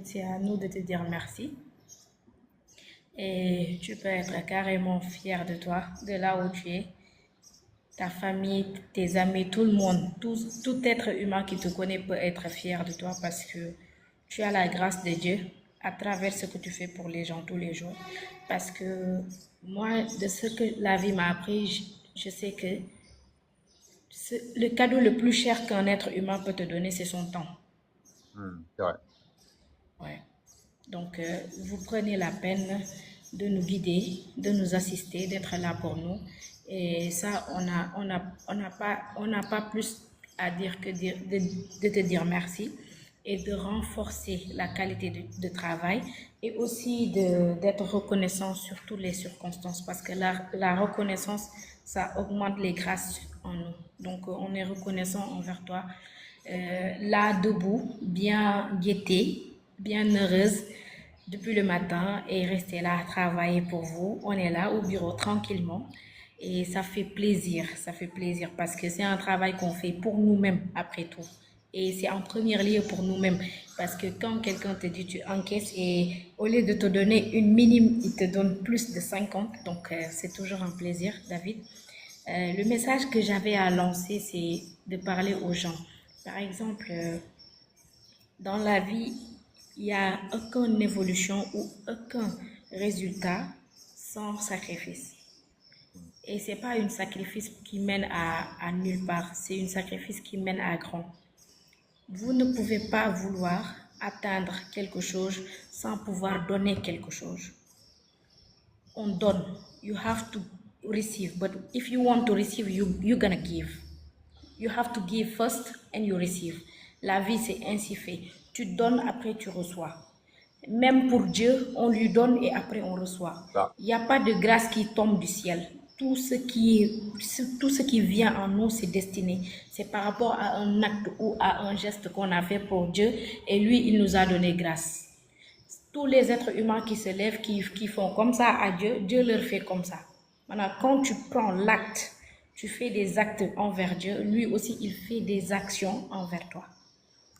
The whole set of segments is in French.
C'est à nous de te dire merci. Et tu peux être carrément fier de toi, de là où tu es. Ta famille, tes amis, tout le monde, tout être humain qui te connaît peut être fier de toi parce que tu as la grâce de Dieu à travers ce que tu fais pour les gens tous les jours. Parce que moi, de ce que la vie m'a appris, je sais que le cadeau le plus cher qu'un être humain peut te donner, c'est son temps. C'est vrai. Ouais. Donc, vous prenez la peine de nous guider, de nous assister, d'être là pour nous. Et ça, on n'a pas plus à dire que de te dire merci et de renforcer la qualité de travail et aussi d'être reconnaissant sur toutes les circonstances parce que la reconnaissance, ça augmente les grâces en nous. Donc, on est reconnaissant envers toi. Là, debout, bien guetté, bien heureuse depuis le matin et rester là à travailler pour vous. On est là au bureau tranquillement et ça fait plaisir parce que c'est un travail qu'on fait pour nous-mêmes après tout. Et c'est en premier lieu pour nous-mêmes parce que quand quelqu'un te dit tu encaisses et au lieu de te donner une minime, il te donne plus de 50. Donc c'est toujours un plaisir, David. Le message que j'avais à lancer, c'est de parler aux gens. Par exemple, dans la vie, il n'y a aucune évolution ou aucun résultat sans sacrifice. Et c'est pas un sacrifice qui mène à nulle part, c'est un sacrifice qui mène à grand. Vous ne pouvez pas vouloir atteindre quelque chose sans pouvoir donner quelque chose. On donne. You have to receive. But if you want to receive, you're gonna give. You have to give first and you receive. La vie, c'est ainsi fait. Tu donnes, après tu reçois. Même pour Dieu, on lui donne et après on reçoit. Ça. Il n'y a pas de grâce qui tombe du ciel. Tout ce qui vient en nous, c'est destiné. C'est par rapport à un acte ou à un geste qu'on a fait pour Dieu et lui, il nous a donné grâce. Tous les êtres humains qui se lèvent, qui font comme ça à Dieu, Dieu leur fait comme ça. Maintenant, quand tu prends l'acte, tu fais des actes envers Dieu, lui aussi, il fait des actions envers toi.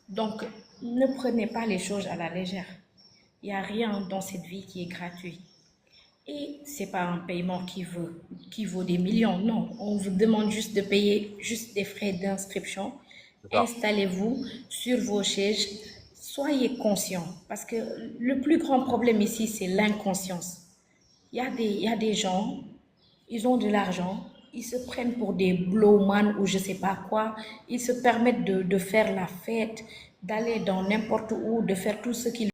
Donc, ne prenez pas les choses à la légère. Il n'y a rien dans cette vie qui est gratuit. Et ce n'est pas un paiement qui vaut des millions. Non, on vous demande juste de payer juste des frais d'inscription. C'est ça. Installez-vous sur vos chaises. Soyez conscients. Parce que le plus grand problème ici, c'est l'inconscience. Il y a des gens, ils ont de l'argent, ils se prennent pour des blowman ou je sais pas quoi. Ils se permettent de faire la fête, d'aller dans n'importe où, de faire tout ce qu'ils